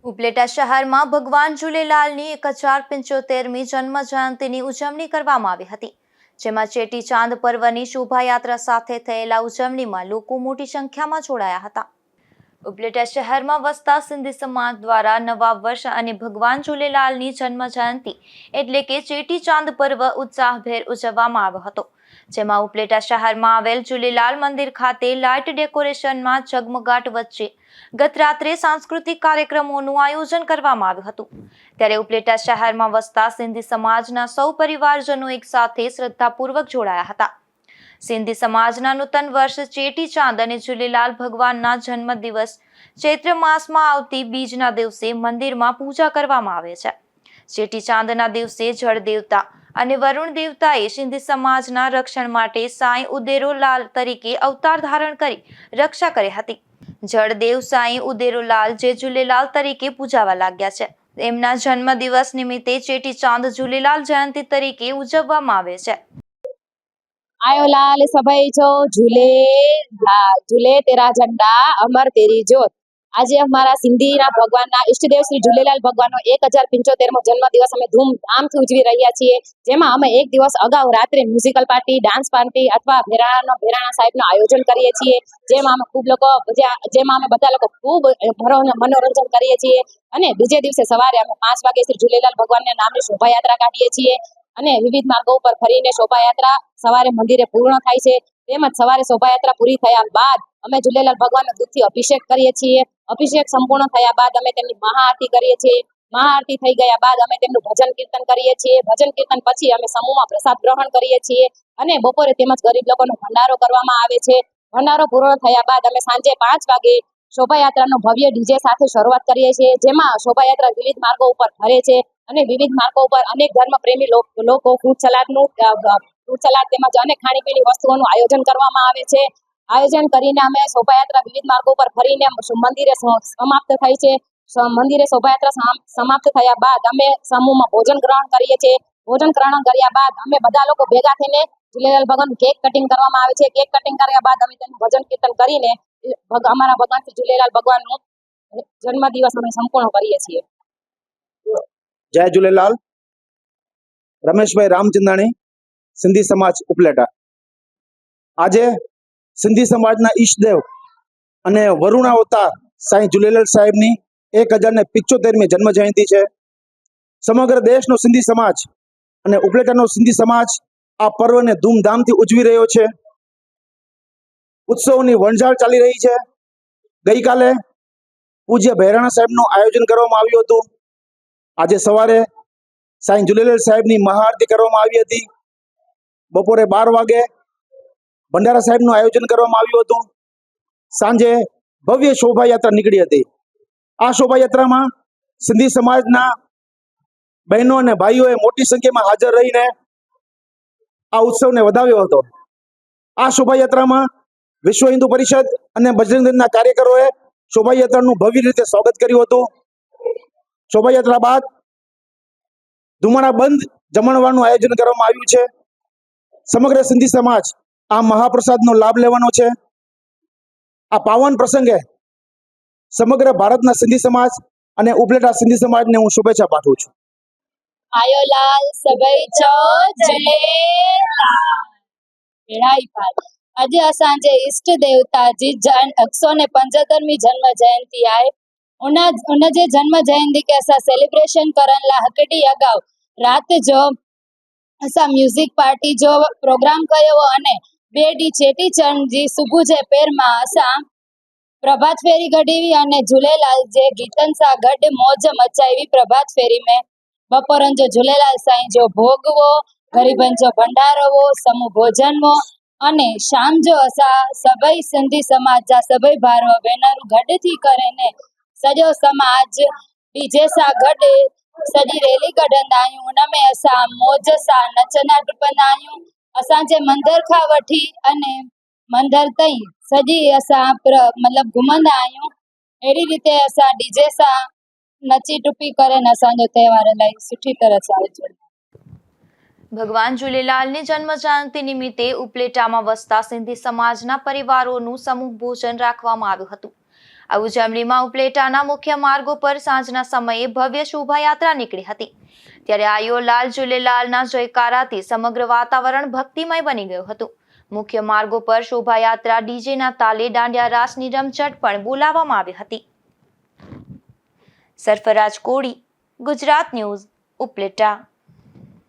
ઉપલેટા શહેરમાં ભગવાન ઝૂલેલાલની 1075મી જન્મ જયંતિની ઉજવણી કરવામાં આવી હતી, જેમાં ચેટીચાંદ પર્વની શોભાયાત્રા સાથે થયેલા ઉજવણીમાં લોકો મોટી સંખ્યામાં જોડાયા હતા. ઉપલેટા શહેરમાં વસતા સિંધી સમાજ દ્વારા નવા વર્ષ અને ભગવાન ઝૂલેલાલની જન્મ જયંતિ એટલે કે ચેટીચાંદ પર્વ ઉત્સાહભેર ઉજવવામાં આવ્યો હતો, જેમાં ઉપલેટા શહેરમાં આવેલ ઝૂલેલાલ મંદિર ખાતે લાઇટ ડેકોરેશનમાં ઝગમગાટ વચ્ચે ગત રાત્રે સાંસ્કૃતિક કાર્યક્રમોનું આયોજન કરવામાં આવ્યું હતું. ત્યારે ઉપલેટા શહેરમાં વસતા સિંધી સમાજના સૌ પરિવારજનો એક સાથે શ્રદ્ધાપૂર્વક જોડાયા હતા. સિંધી સમાજના નૂતન વર્ષ ચેટીચાંદ અને ઝૂલેલાલ ભગવાનના જન્મદિવસ ચૈત્ર માસમાં આવતી બીજના દિવસે મંદિરમાં પૂજા કરવામાં આવે છે. ચેટીચાંદના દિવસે જળ દેવતા અને વરુણ દેવતાએ સિંધી સમાજના રક્ષણ માટે સાંઈ ઉદેરોલાલ તરીકે અવતાર ધારણ કરી રક્ષા કરી હતી. જળદેવ સાંઈ ઉદેરોલાલ જે ઝૂલેલાલ તરીકે પૂજાવા લાગ્યા છે. એમના જન્મદિવસ નિમિત્તે ચેટીચાંદ ઝૂલેલાલ જયંતિ તરીકે ઉજવવામાં આવે છે. आयो लाल सभई जो झूले झूले तेरा झंडा अमर तेरी ज्योत। आज हमारा सिंधी ना भगवान ना इष्टदेव श्री झूलेलाल भगवान नो 1075मो जन्म दिवस अमे धूमधाम थी उजवी रह्या छीए, जेमां अमे एक दिवस अगाऊ रात्रे म्यूजिकल पार्टी, डांस पार्टी अथवा भेराणा साहेब नो आयोजन करीए छीए, जेमां अमे खूब लोको जेमां अमे बधा लोको खूब मनोरंजन करीए छीए अने बीजे दिवसे सवारे अमे 5 वागे श्री झूलेलाल भगवान ना नामनी शोभायात्रा काढीए छीए અને વિવિધ માર્ગો ઉપર ફરીને શોભાયાત્રા સવારે મંદિરે પૂર્ણ થાય છે. તેમજ સવારે શોભાયાત્રા પૂરી થયા બાદ અમે ઝૂલેલાલ ભગવાનનો દૂધથી અભિષેક કરીએ છીએ. અભિષેક સંપૂર્ણ થયા બાદ અમે તેમની મહાઆરતી કરીએ છીએ. મહાઆરતી થઈ ગયા બાદ અમે તેમનું ભજન કીર્તન કરીએ છીએ. ભજન કીર્તન પછી અમે સમૂહમાં પ્રસાદ ગ્રહણ કરીએ છીએ અને બપોરે તેમજ ગરીબ લોકોનો ભંડારો કરવામાં આવે છે. ભંડારો પૂર્ણ થયા બાદ અમે સાંજે 5 વાગે શોભાયાત્રાનો ભવ્ય ડીજે સાથે શરૂઆત કરીએ છીએ, જેમાં શોભાયાત્રા વિવિધ માર્ગો ઉપર ફરે છે અને વિવિધ માર્ગો ઉપર અનેક ધર્મ પ્રેમી લોકો ફ્રૂટ સલાડ તેમજ અનેક ખાણીપીણી વસ્તુઓનું આયોજન કરવામાં આવે છે. આયોજન કરીને અમે શોભાયાત્રા વિવિધ માર્ગો પર ફરીને મંદિરે સમાપ્ત થાય છે. મંદિરે શોભાયાત્રા સમાપ્ત થયા બાદ અમે સમૂહમાં ભોજન ગ્રહણ કરીએ છીએ. ભોજન ગ્રહણ કર્યા બાદ અમે બધા લોકો ભેગા થઈને ઝૂલેલાલ ભગવાન કેક કટિંગ કરવામાં આવે છે. કેક કટિંગ કર્યા બાદ અમે તેનું ભજન કીર્તન કરીને અમારા ભગવાન શ્રી ઝૂલેલાલ ભગવાનનો જન્મદિવસ અમે સંપૂર્ણ કરીએ છીએ. जय झूलेलाल। रमेश भाई रामचंदाणी, सिंधी समाज उपलेटा। आज सिंधी समाजना ईष्टदेव अने वरुणा अवतार साईं झूलेलाल साहेबनी 1075मी जन्म जयंती है। समग्र देशनो सिंधी समाज अने उपलेटानो सिंधी समाज आ पर्वने धूमधामथी उजवी रह्यो छे। उत्सवनी वणझार चाली रही है। गई काले पूज्य भेराणा साहेबनुं आयोजन करवामां आव्युं हतुं। आज सवारे साईं झूलेलाल साहेबनी महाआरती करवामां आवी हती। बपोरे 12 वागे भंडारा साहेबनुं आयोजन करवामां आव्युं हतुं। सांजे भव्य शोभायात्रा નીકળી હતી। આ શોભાયાત્રામાં સિંધી સમાજના બહેનો અને ભાઈઓએ મોટી સંખ્યામાં હાજર રહીને આ ઉત્સવને વધાવ્યો હતો। આ શોભાયાત્રામાં વિશ્વ હિન્દુ પરિષદ અને બજરંગ દળના કાર્યકરોએ શોભાયાત્રાનું ભવ્ય રીતે સ્વાગત કર્યું હતું। શોભાયાત્રા બાદ ધુમાડા બંધ જમણવારનું આયોજન કરવામાં આવ્યું છે। સમગ્ર સિંધી સમાજ આ મહાપ્રસાદનો લાભ લેવાનો છે। આ પાવન પ્રસંગે સમગ્ર ભારતના સિંધી સમાજ અને ઉપલેટા સિંધી સમાજને હું શુભેચ્છા પાઠવું છું। आयो लाल सभई जो झूलेलाल भेड़ाई पाल। आज असांजे इष्ट देवता जी 175मी जन्म जयंती आहे। उन जे जन्म जयंती के असां सेलिब्रेशन करण ला हकड़ी अगाउ रात जो असां म्यूजिक पार्टी जो प्रोग्राम कयो अने 2 डी चेटीचंड जी सुबह जे पेर में असां प्रभात फेरी कढी अने झूलेलाल जे गीतन सां गड मौज मचावी। प्रभात फेरी में बपोरन जो झूलेलाल साईं जो भोगवो, गरीबन जो भंडारो, समूह भोजन वो अने शाम जो असां सभई सिंधी समाज जा सभई भारो भेनरूं गड थी करे सॼो समाज डीजे सां गॾु सॼी रैली कढंदा आहियूं। उनमें असां मौज सां नचंदा टुपंदा आहियूं। असांजे मंदर खां वठी अने मंदर ताईं सॼी असां मतिलबु घुमंदा आहियूं। अहिड़ी रीते असां डीजे सां नची टुपी करे असांजो तहेवार इलाही सुठी तरह सां उजवंदा। ભગવાન ઝૂલેલાલની જન્મ જયંતિ નિમિત્તે ઉપલેટામાં વસતા સિંધી સમાજના પરિવારોનું સમૂહ ભોજન રાખવામાં આવ્યું હતું। આ ઉજવણીમાં ઉપલેટાના મુખ્ય માર્ગો પર સાંજના સમયે ભવ્ય શોભાયાત્રા નીકળી હતી, ત્યારે આયો લાલ ઝૂલેલાલના જયકારાથી સમગ્ર વાતાવરણ ભક્તિમય બની ગયું હતું. મુખ્ય માર્ગો પર શોભાયાત્રા ડીજેના તાલે દાંડિયા રાસની રમઝટ પણ બોલાવવામાં આવી હતી. સરફરાજ કોડી, ગુજરાત ન્યૂઝ, ઉપલેટા.